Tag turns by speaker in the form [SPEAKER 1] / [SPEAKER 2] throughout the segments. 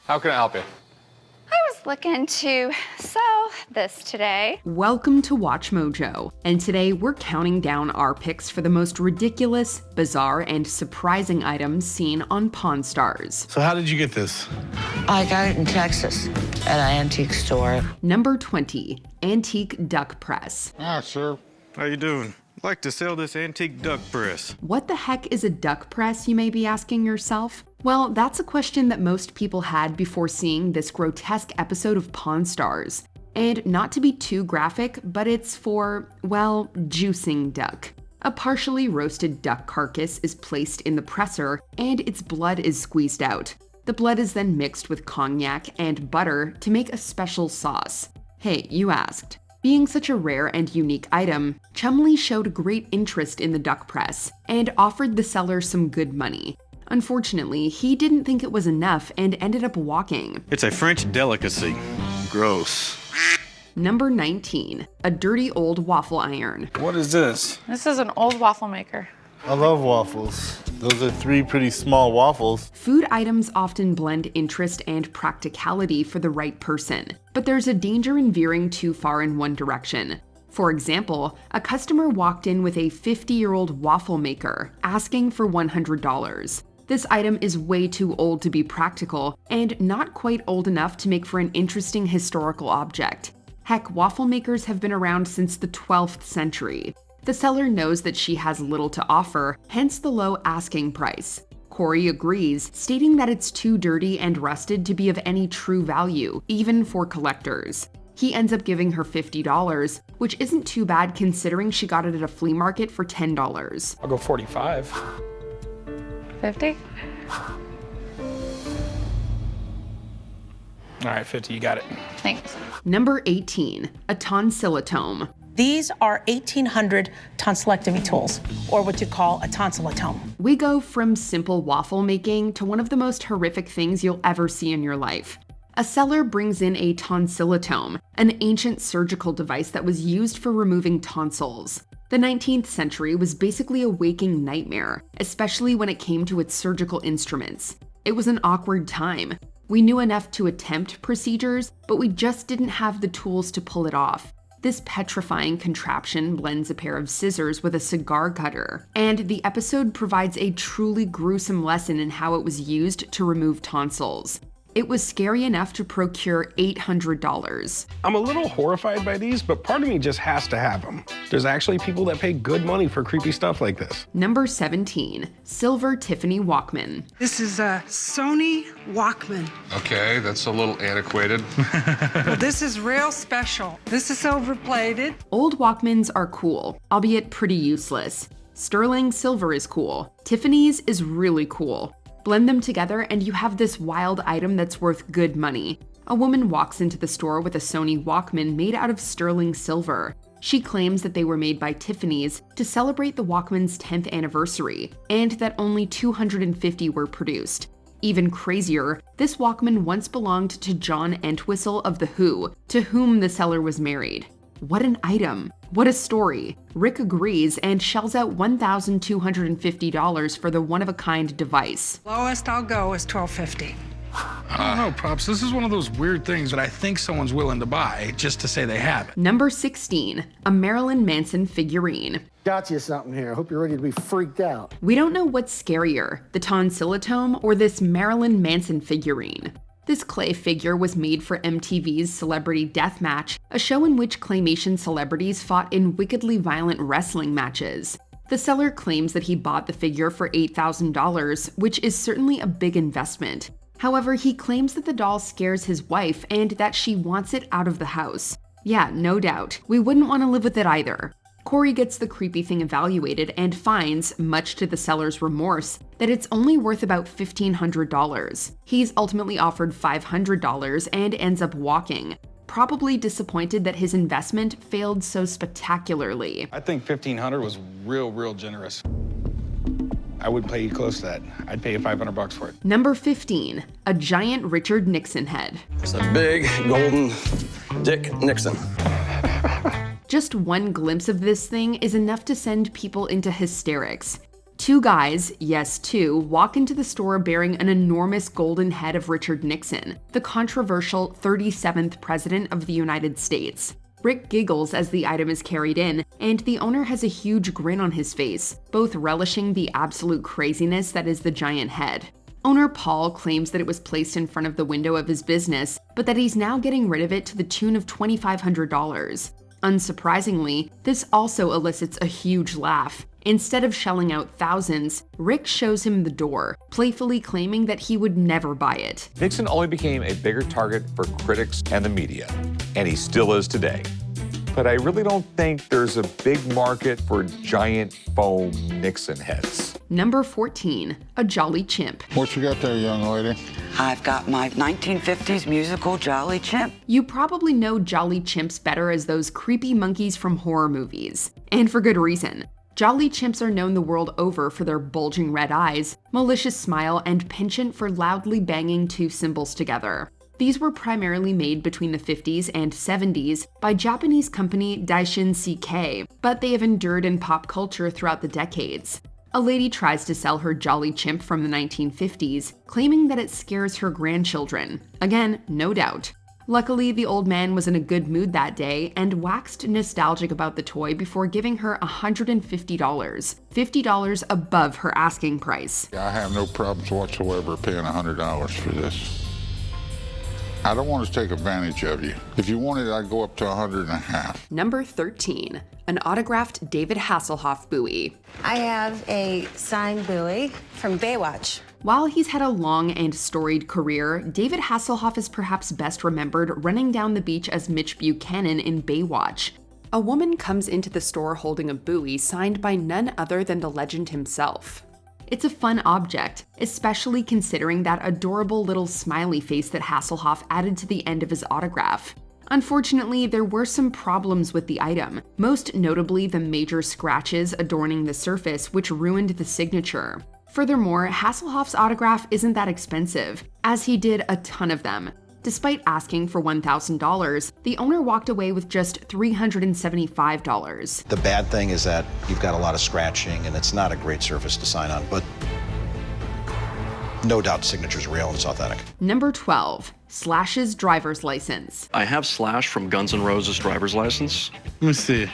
[SPEAKER 1] How can I help you?
[SPEAKER 2] I was looking to sell this today.
[SPEAKER 3] Welcome to WatchMojo, and today we're counting down our picks for the most ridiculous, bizarre, and surprising items seen on Pawn Stars.
[SPEAKER 4] So how did you get this?
[SPEAKER 5] I got it in Texas at an antique store.
[SPEAKER 3] Number 20, Antique Duck Press.
[SPEAKER 4] Ah, sir.
[SPEAKER 6] How you doing? I'd like to sell this antique duck press.
[SPEAKER 3] What the heck is a duck press, you may be asking yourself? Well, that's a question that most people had before seeing this grotesque episode of Pawn Stars. And not to be too graphic, but it's for, well, juicing duck. A partially roasted duck carcass is placed in the presser, and its blood is squeezed out. The blood is then mixed with cognac and butter to make a special sauce. Hey, you asked. Being such a rare and unique item, Chumley showed great interest in the duck press and offered the seller some good money. Unfortunately, he didn't think it was enough and ended up walking.
[SPEAKER 6] It's a French delicacy. Gross.
[SPEAKER 3] Number 19, a dirty old waffle iron.
[SPEAKER 1] What is this?
[SPEAKER 7] This is an old waffle maker.
[SPEAKER 4] I love waffles. Those are 3 pretty small waffles.
[SPEAKER 3] Food items often blend interest and practicality for the right person, but there's a danger in veering too far in one direction. For example, a customer walked in with a 50-year-old waffle maker, asking for $100. This item is way too old to be practical, and not quite old enough to make for an interesting historical object. Heck, waffle makers have been around since the 12th century. The seller knows that she has little to offer, hence the low asking price. Corey agrees, stating that it's too dirty and rusted to be of any true value, even for collectors. He ends up giving her $50, which isn't too bad considering she got it at a flea market for $10.
[SPEAKER 1] I'll go 45.
[SPEAKER 7] 50?
[SPEAKER 1] All right, 50, you got it.
[SPEAKER 7] Thanks.
[SPEAKER 3] Number 18, a Tonsil Atone.
[SPEAKER 8] These are 1800 tonsillectomy tools, or what you call a tonsil atone.
[SPEAKER 3] We go from simple waffle making to one of the most horrific things you'll ever see in your life. A seller brings in a tonsillatome, an ancient surgical device that was used for removing tonsils. The 19th century was basically a waking nightmare, especially when it came to its surgical instruments. It was an awkward time. We knew enough to attempt procedures, but we just didn't have the tools to pull it off. This petrifying contraption blends a pair of scissors with a cigar cutter, and the episode provides a truly gruesome lesson in how it was used to remove tonsils. It was scary enough to procure $800.
[SPEAKER 9] I'm a little horrified by these, but part of me just has to have them. There's actually people that pay good money for creepy stuff like this.
[SPEAKER 3] Number 17, silver Tiffany Walkman.
[SPEAKER 10] This is a Sony Walkman.
[SPEAKER 11] Okay, that's a little antiquated.
[SPEAKER 10] Well, this is real special. This is silver-plated.
[SPEAKER 3] Old Walkmans are cool, albeit pretty useless. Sterling silver is cool. Tiffany's is really cool. Blend them together and you have this wild item that's worth good money. A woman walks into the store with a Sony Walkman made out of sterling silver. She claims that they were made by Tiffany's to celebrate the Walkman's 10th anniversary, and that only 250 were produced. Even crazier, this Walkman once belonged to John Entwistle of The Who, to whom the seller was married. What an item. What a story. Rick agrees and shells out $1,250 for the one-of-a-kind device.
[SPEAKER 10] Lowest I'll go is $1,250.
[SPEAKER 9] I don't know, Pops. This is one of those weird things that I think someone's willing to buy just to say they have it.
[SPEAKER 3] Number 16, a Marilyn Manson figurine.
[SPEAKER 12] Got you something here. Hope you're ready to be freaked out.
[SPEAKER 3] We don't know what's scarier, the Tonsillatome or this Marilyn Manson figurine. This clay figure was made for MTV's Celebrity Deathmatch, a show in which claymation celebrities fought in wickedly violent wrestling matches. The seller claims that he bought the figure for $8,000, which is certainly a big investment. However, he claims that the doll scares his wife and that she wants it out of the house. Yeah, no doubt. We wouldn't want to live with it either. Corey gets the creepy thing evaluated and finds, much to the seller's remorse, that it's only worth about $1,500. He's ultimately offered $500 and ends up walking, probably disappointed that his investment failed so spectacularly.
[SPEAKER 9] I think $1,500 was real generous. I wouldn't pay you close to that. I'd pay you $500 for it.
[SPEAKER 3] Number 15, a giant Richard Nixon head.
[SPEAKER 13] It's a big golden Dick Nixon.
[SPEAKER 3] Just one glimpse of this thing is enough to send people into hysterics. Two guys, yes two, walk into the store bearing an enormous golden head of Richard Nixon, the controversial 37th President of the United States. Rick giggles as the item is carried in, and the owner has a huge grin on his face, both relishing the absolute craziness that is the giant head. Owner Paul claims that it was placed in front of the window of his business, but that he's now getting rid of it to the tune of $2,500. Unsurprisingly, this also elicits a huge laugh. Instead of shelling out thousands, Rick shows him the door, playfully claiming that he would never buy it.
[SPEAKER 14] Nixon only became a bigger target for critics and the media, and he still is today. But I really don't think there's a big market for giant foam Nixon heads.
[SPEAKER 3] Number 14, a Jolly Chimp.
[SPEAKER 4] What you got there, young lady?
[SPEAKER 5] I've got my 1950s musical Jolly Chimp.
[SPEAKER 3] You probably know Jolly Chimps better as those creepy monkeys from horror movies. And for good reason. Jolly Chimps are known the world over for their bulging red eyes, malicious smile, and penchant for loudly banging two cymbals together. These were primarily made between the 50s and 70s by Japanese company Daishin CK, but they have endured in pop culture throughout the decades. A lady tries to sell her Jolly Chimp from the 1950s, claiming that it scares her grandchildren. Again, no doubt. Luckily, the old man was in a good mood that day and waxed nostalgic about the toy before giving her $150, $50 above her asking price.
[SPEAKER 4] I have no problems whatsoever paying $100 for this. I don't want to take advantage of you. If you want it, I'd go up to $150.
[SPEAKER 3] Number 13, an autographed David Hasselhoff buoy.
[SPEAKER 15] I have a signed buoy from Baywatch.
[SPEAKER 3] While he's had a long and storied career, David Hasselhoff is perhaps best remembered running down the beach as Mitch Buchanan in Baywatch. A woman comes into the store holding a buoy signed by none other than the legend himself. It's a fun object, especially considering that adorable little smiley face that Hasselhoff added to the end of his autograph. Unfortunately, there were some problems with the item, most notably the major scratches adorning the surface which ruined the signature. Furthermore, Hasselhoff's autograph isn't that expensive, as he did a ton of them. Despite asking for $1,000, the owner walked away with just $375.
[SPEAKER 16] The bad thing is that you've got a lot of scratching and it's not a great surface to sign on, but no doubt the signature's real and it's authentic.
[SPEAKER 3] Number 12, Slash's driver's license.
[SPEAKER 13] I have Slash from Guns N' Roses' driver's license.
[SPEAKER 4] Let me see.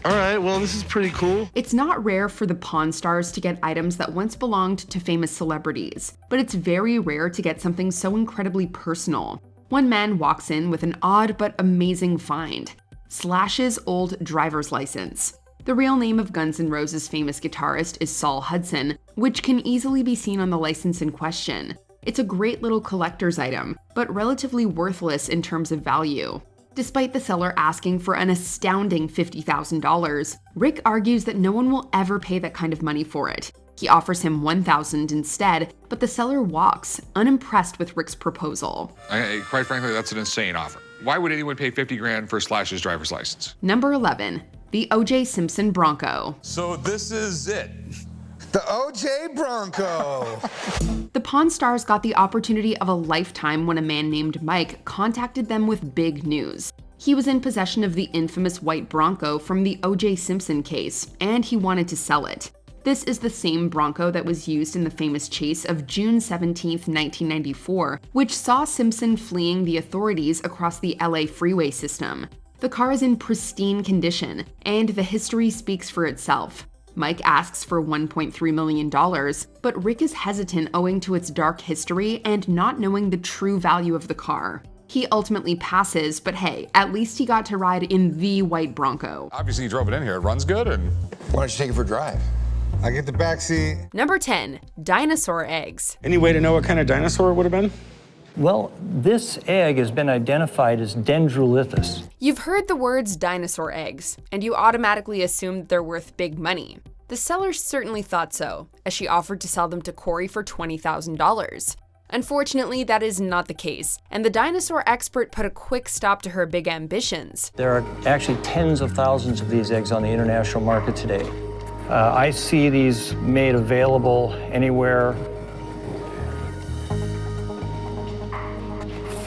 [SPEAKER 4] All right, well, this is pretty cool.
[SPEAKER 3] It's not rare for the Pawn Stars to get items that once belonged to famous celebrities, but it's very rare to get something so incredibly personal. One man walks in with an odd but amazing find: Slash's old driver's license. The real name of Guns N' Roses' famous guitarist is Saul Hudson, which can easily be seen on the license in question. It's a great little collector's item, but relatively worthless in terms of value. Despite the seller asking for an astounding $50,000, Rick argues that no one will ever pay that kind of money for it. He offers him $1,000 instead, but the seller walks, unimpressed with Rick's proposal.
[SPEAKER 14] Quite frankly, that's an insane offer. Why would anyone pay $50,000 for Slash's driver's license?
[SPEAKER 3] Number 11, the O.J. Simpson Bronco.
[SPEAKER 14] So this is it.
[SPEAKER 17] The OJ Bronco.
[SPEAKER 3] The Pawn Stars got the opportunity of a lifetime when a man named Mike contacted them with big news. He was in possession of the infamous white Bronco from the O.J. Simpson case, and he wanted to sell it. This is the same Bronco that was used in the famous chase of June 17, 1994, which saw Simpson fleeing the authorities across the LA freeway system. The car is in pristine condition, and the history speaks for itself. Mike asks for $1.3 million, but Rick is hesitant owing to its dark history and not knowing the true value of the car. He ultimately passes, but hey, at least he got to ride in the white Bronco.
[SPEAKER 14] Obviously you drove it in here, it runs good, and...
[SPEAKER 17] Why don't you take it for a drive? I get the back seat.
[SPEAKER 3] Number 10, Dinosaur Eggs.
[SPEAKER 9] Any way to know what kind of dinosaur it would have been?
[SPEAKER 18] Well, this egg has been identified as Dendrolithus.
[SPEAKER 3] You've heard the words dinosaur eggs, and you automatically assumed they're worth big money. The seller certainly thought so, as she offered to sell them to Corey for $20,000. Unfortunately, that is not the case, and the dinosaur expert put a quick stop to her big ambitions.
[SPEAKER 18] There are actually tens of thousands of these eggs on the international market today. I see these made available anywhere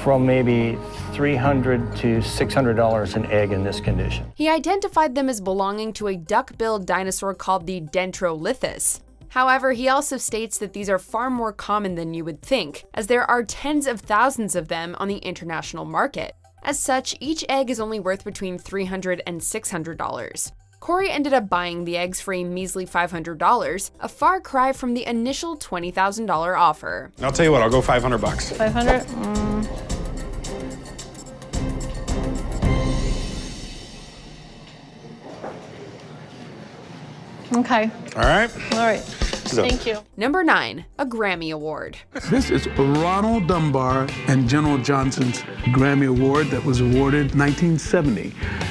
[SPEAKER 18] from maybe $300 to $600 an egg in this condition.
[SPEAKER 3] He identified them as belonging to a duck-billed dinosaur called the Dendrolithus. However, he also states that these are far more common than you would think, as there are tens of thousands of them on the international market. As such, each egg is only worth between $300 and $600. Corey ended up buying the eggs for a measly $500, a far cry from the initial $20,000 offer.
[SPEAKER 9] I'll tell you what, I'll go $500.
[SPEAKER 7] 500? Okay.
[SPEAKER 9] All right.
[SPEAKER 7] All right. Thank you.
[SPEAKER 3] Number 9, a Grammy Award.
[SPEAKER 19] This is Ronald Dunbar and General Johnson's Grammy Award that was awarded in 1970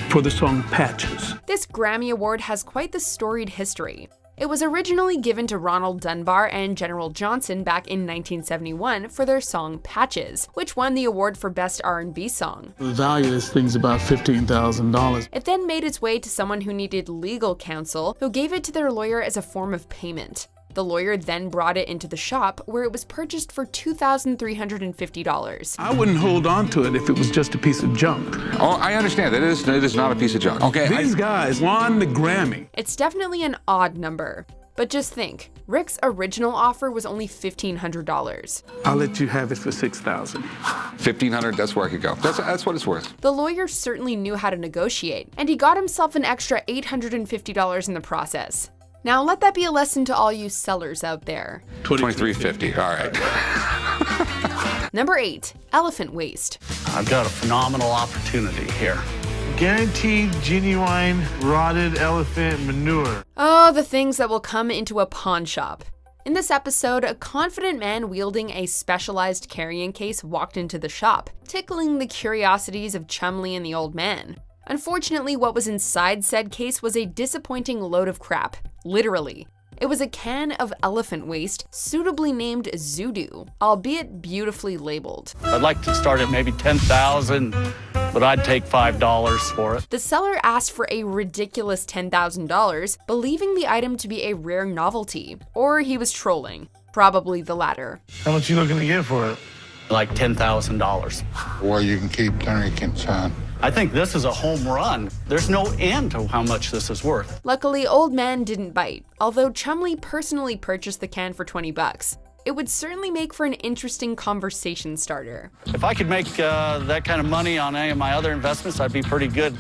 [SPEAKER 19] for the song Patches.
[SPEAKER 3] This Grammy Award has quite the storied history. It was originally given to Ronald Dunbar and General Johnson back in 1971 for their song Patches, which won the award for Best R&B Song.
[SPEAKER 19] The value of this thing's about $15,000.
[SPEAKER 3] It then made its way to someone who needed legal counsel, who gave it to their lawyer as a form of payment. The lawyer then brought it into the shop, where it was purchased for $2,350.
[SPEAKER 19] I wouldn't hold on to it if it was just a piece of junk.
[SPEAKER 14] Oh, I understand. It is not a piece of junk. Okay.
[SPEAKER 19] These guys won the Grammy.
[SPEAKER 3] It's definitely an odd number. But just think, Rick's original offer was only $1,500.
[SPEAKER 19] I'll let you have it for $6,000.
[SPEAKER 14] $1,500, that's where I could go. That's what it's worth.
[SPEAKER 3] The lawyer certainly knew how to negotiate, and he got himself an extra $850 in the process. Now let that be a lesson to all you sellers out there.
[SPEAKER 14] $23.50, all right.
[SPEAKER 3] Number 8, elephant waste.
[SPEAKER 20] I've got a phenomenal opportunity here. Guaranteed genuine rotted elephant manure.
[SPEAKER 3] Oh, the things that will come into a pawn shop. In this episode, a confident man wielding a specialized carrying case walked into the shop, tickling the curiosities of Chumley and the old man. Unfortunately, what was inside said case was a disappointing load of crap, literally. It was a can of elephant waste, suitably named Zoodoo, albeit beautifully labeled.
[SPEAKER 20] I'd like to start at maybe $10,000, but I'd take $5 for it.
[SPEAKER 3] The seller asked for a ridiculous $10,000, believing the item to be a rare novelty, or he was trolling. Probably the latter.
[SPEAKER 20] How much you looking to get for it? Like $10,000.
[SPEAKER 4] Well, you can keep drinking, son.
[SPEAKER 20] I think this is a home run. There's no end to how much this is worth.
[SPEAKER 3] Luckily, Old Man didn't bite, although Chumley personally purchased the can for $20. It would certainly make for an interesting conversation starter.
[SPEAKER 20] If I could make that kind of money on any of my other investments, I'd be pretty good.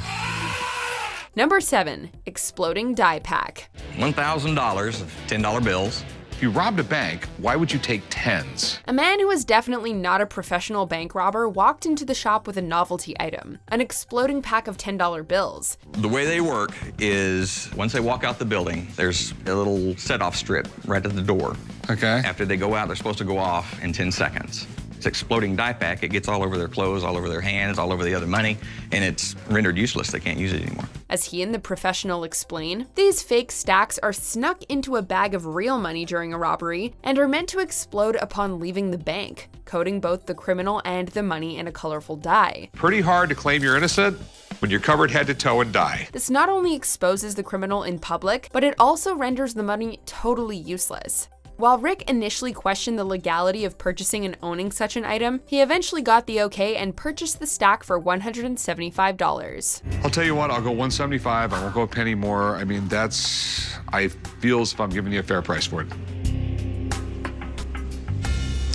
[SPEAKER 3] Number 7, exploding die pack.
[SPEAKER 11] $1,000 of $10 bills. If you robbed a bank, why would you take tens?
[SPEAKER 3] A man who was definitely not a professional bank robber walked into the shop with a novelty item, an exploding pack of $10 bills.
[SPEAKER 11] The way they work is once they walk out the building, there's a little set-off strip right at the door.
[SPEAKER 14] Okay.
[SPEAKER 11] After they go out, they're supposed to go off in 10 seconds. It's exploding die pack. It gets all over their clothes, all over their hands, all over the other money, and it's rendered useless. They can't use it anymore.
[SPEAKER 3] As he and the professional explain, these fake stacks are snuck into a bag of real money during a robbery and are meant to explode upon leaving the bank, coating both the criminal and the money in a colorful dye.
[SPEAKER 14] Pretty hard to claim you're innocent when you're covered head to toe in dye.
[SPEAKER 3] This not only exposes the criminal in public, but it also renders the money totally useless. While Rick initially questioned the legality of purchasing and owning such an item, he eventually got the okay and purchased the stack for $175.
[SPEAKER 14] I'll tell you what, I'll go $175. I won't go a penny more. I mean, I feel as if I'm giving you a fair price for it.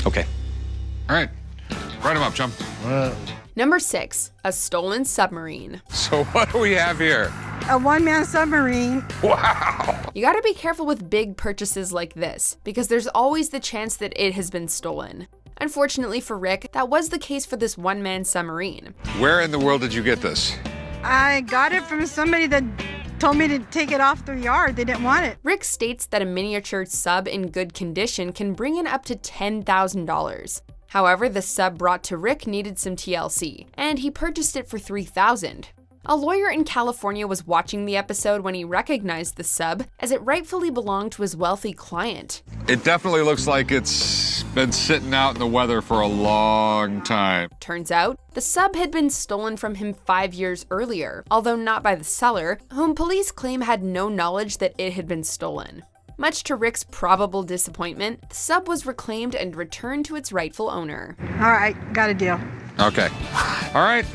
[SPEAKER 11] Okay.
[SPEAKER 14] All right, write them up, chum.
[SPEAKER 3] Number 6, a stolen submarine.
[SPEAKER 14] So what do we have here?
[SPEAKER 10] A one-man submarine.
[SPEAKER 14] Wow.
[SPEAKER 3] You gotta be careful with big purchases like this, because there's always the chance that it has been stolen. Unfortunately for Rick, that was the case for this one-man submarine.
[SPEAKER 14] Where in the world did you get this?
[SPEAKER 10] I got it from somebody that told me to take it off the yard. They didn't want it.
[SPEAKER 3] Rick states that a miniature sub in good condition can bring in up to $10,000. However, the sub brought to Rick needed some TLC, and he purchased it for $3,000. A lawyer in California was watching the episode when he recognized the sub, as it rightfully belonged to his wealthy client.
[SPEAKER 14] It definitely looks like it's been sitting out in the weather for a long time.
[SPEAKER 3] Turns out, the sub had been stolen from him 5 years earlier, although not by the seller, whom police claim had no knowledge that it had been stolen. Much to Rick's probable disappointment, the sub was reclaimed and returned to its rightful owner.
[SPEAKER 10] All right, got a deal.
[SPEAKER 14] Okay. All right.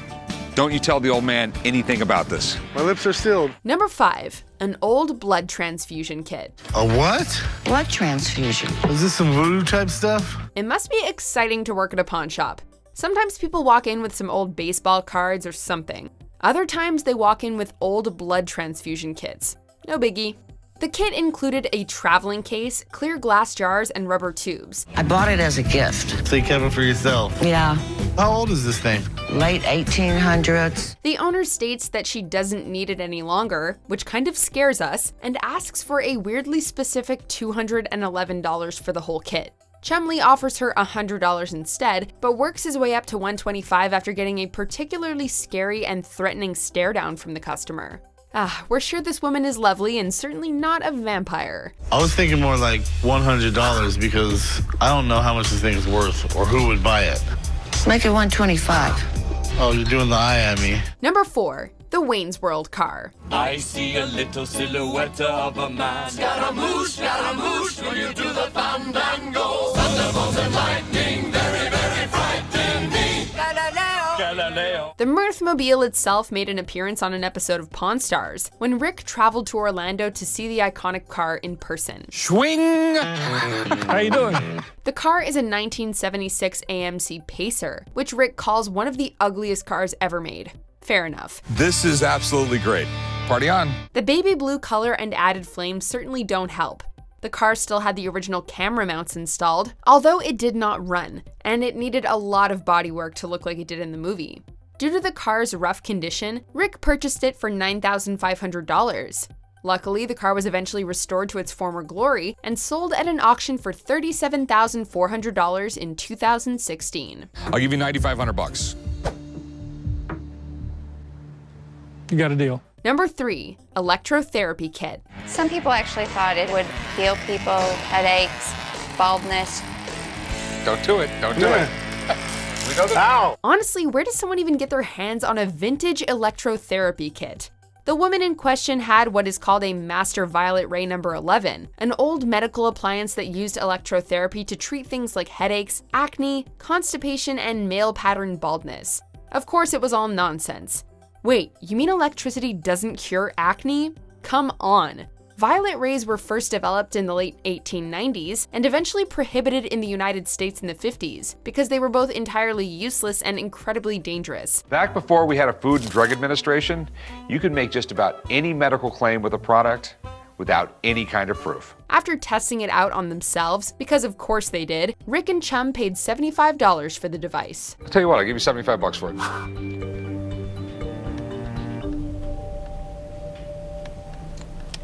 [SPEAKER 14] Don't you tell the old man anything about this.
[SPEAKER 20] My lips are sealed.
[SPEAKER 3] Number 5, an old blood transfusion kit.
[SPEAKER 20] A what?
[SPEAKER 5] Blood transfusion.
[SPEAKER 20] Is this some voodoo type stuff?
[SPEAKER 3] It must be exciting to work at a pawn shop. Sometimes people walk in with some old baseball cards or something. Other times they walk in with old blood transfusion kits. No biggie. The kit included a traveling case, clear glass jars, and rubber tubes.
[SPEAKER 5] I bought it as a gift.
[SPEAKER 20] So you kept it for yourself?
[SPEAKER 5] Yeah.
[SPEAKER 20] How old is this thing?
[SPEAKER 5] Late 1800s.
[SPEAKER 3] The owner states that she doesn't need it any longer, which kind of scares us, and asks for a weirdly specific $211 for the whole kit. Chumley offers her $100 instead, but works his way up to $125 after getting a particularly scary and threatening stare down from the customer. We're sure this woman is lovely and certainly not a vampire.
[SPEAKER 20] I was thinking more like $100 because I don't know how much this thing is worth or who would buy it.
[SPEAKER 5] Make it 125.
[SPEAKER 20] Oh, you're doing the eye at me.
[SPEAKER 3] Number 4, the Wayne's World car.
[SPEAKER 21] I see a little silhouette of a man. Scaramouche, will you do the fandango? Thunderbolts and lightning, very, very frightening me. Galileo.
[SPEAKER 3] The Mirthmobile itself made an appearance on an episode of Pawn Stars, when Rick traveled to Orlando to see the iconic car in person.
[SPEAKER 1] Swing! How you doing?
[SPEAKER 3] The car is a 1976 AMC Pacer, which Rick calls one of the ugliest cars ever made. Fair enough.
[SPEAKER 14] This is absolutely great. Party on.
[SPEAKER 3] The baby blue color and added flames certainly don't help. The car still had the original camera mounts installed, although it did not run, and it needed a lot of bodywork to look like it did in the movie. Due to the car's rough condition, Rick purchased it for $9,500. Luckily, the car was eventually restored to its former glory and sold at an auction for $37,400 in 2016.
[SPEAKER 14] I'll give you $9,500.
[SPEAKER 1] You got a deal.
[SPEAKER 3] Number 3, Electrotherapy Kit.
[SPEAKER 2] Some people actually thought it would heal people, headaches, baldness.
[SPEAKER 14] Don't do it. Don't do it. We know that.
[SPEAKER 20] Ow!
[SPEAKER 3] Honestly, where does someone even get their hands on a vintage electrotherapy kit? The woman in question had what is called a Master Violet Ray No. 11, an old medical appliance that used electrotherapy to treat things like headaches, acne, constipation, and male pattern baldness. Of course, it was all nonsense. Wait, you mean electricity doesn't cure acne? Come on. Violet rays were first developed in the late 1890s and eventually prohibited in the United States in the 50s because they were both entirely useless and incredibly dangerous.
[SPEAKER 14] Back before we had a Food and Drug Administration, you could make just about any medical claim with a product without any kind of proof.
[SPEAKER 3] After testing it out on themselves, because of course they did, Rick and Chum paid $75 for the device.
[SPEAKER 14] I'll tell you what, I'll give you $75 for it.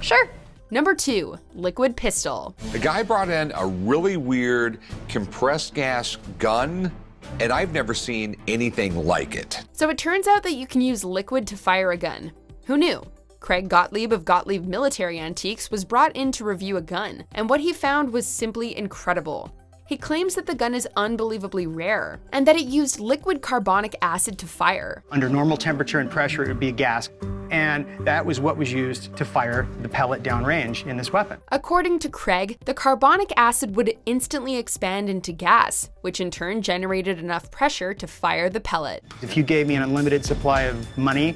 [SPEAKER 2] Sure.
[SPEAKER 3] Number 2, liquid pistol.
[SPEAKER 14] The guy brought in a really weird compressed gas gun, and I've never seen anything like it.
[SPEAKER 3] So it turns out that you can use liquid to fire a gun. Who knew? Craig Gottlieb of Gottlieb Military Antiques was brought in to review a gun, and what he found was simply incredible. He claims that the gun is unbelievably rare, and that it used liquid carbonic acid to fire.
[SPEAKER 22] Under normal temperature and pressure, it would be a gas, and that was what was used to fire the pellet downrange in this weapon.
[SPEAKER 3] According to Craig, the carbonic acid would instantly expand into gas, which in turn generated enough pressure to fire the pellet.
[SPEAKER 22] If you gave me an unlimited supply of money,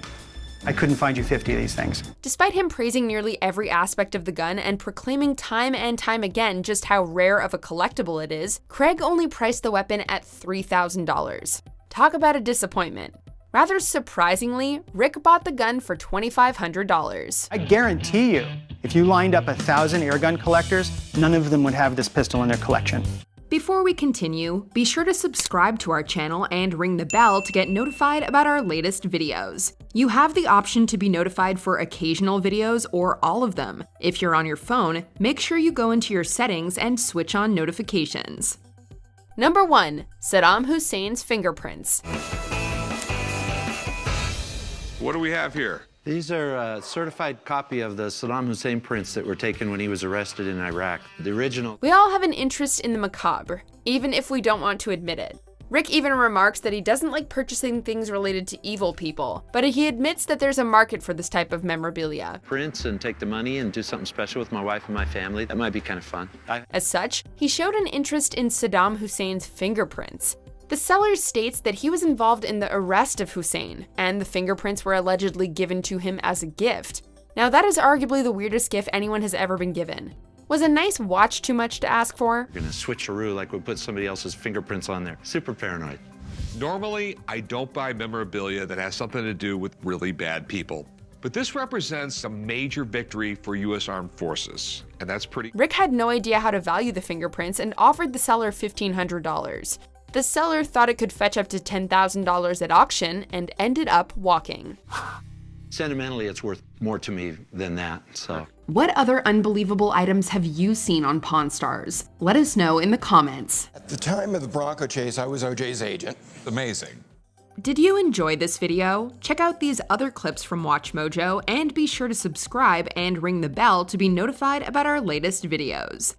[SPEAKER 22] I couldn't find you 50 of these things.
[SPEAKER 3] Despite him praising nearly every aspect of the gun and proclaiming time and time again just how rare of a collectible it is, Craig only priced the weapon at $3,000. Talk about a disappointment. Rather surprisingly, Rick bought the gun for $2,500.
[SPEAKER 22] I guarantee you, if you lined up 1,000 airgun collectors, none of them would have this pistol in their collection.
[SPEAKER 3] Before we continue, be sure to subscribe to our channel and ring the bell to get notified about our latest videos. You have the option to be notified for occasional videos or all of them. If you're on your phone, make sure you go into your settings and switch on notifications. Number 1, Saddam Hussein's fingerprints.
[SPEAKER 14] What do we have here?
[SPEAKER 23] These are a certified copy of the Saddam Hussein prints that were taken when he was arrested in Iraq. The original.
[SPEAKER 3] We all have an interest in the macabre, even if we don't want to admit it. Rick even remarks that he doesn't like purchasing things related to evil people, but he admits that there's a market for this type of memorabilia.
[SPEAKER 23] Prints and take the money and do something special with my wife and my family. That might be kind of fun.
[SPEAKER 3] As such, he showed an interest in Saddam Hussein's fingerprints. The seller states that he was involved in the arrest of Hussein, and the fingerprints were allegedly given to him as a gift. Now that is arguably the weirdest gift anyone has ever been given. Was a nice watch too much to ask for?
[SPEAKER 23] You're gonna switcheroo like we put somebody else's fingerprints on there. Super paranoid.
[SPEAKER 14] Normally, I don't buy memorabilia that has something to do with really bad people. But this represents a major victory for U.S. Armed Forces, and that's pretty.
[SPEAKER 3] Rick had no idea how to value the fingerprints and offered the seller $1,500. The seller thought it could fetch up to $10,000 at auction and ended up walking.
[SPEAKER 23] Sentimentally, it's worth more to me than that, so.
[SPEAKER 3] What other unbelievable items have you seen on Pawn Stars? Let us know in the comments.
[SPEAKER 17] At the time of the Bronco chase, I was OJ's agent.
[SPEAKER 14] Amazing.
[SPEAKER 3] Did you enjoy this video? Check out these other clips from WatchMojo and be sure to subscribe and ring the bell to be notified about our latest videos.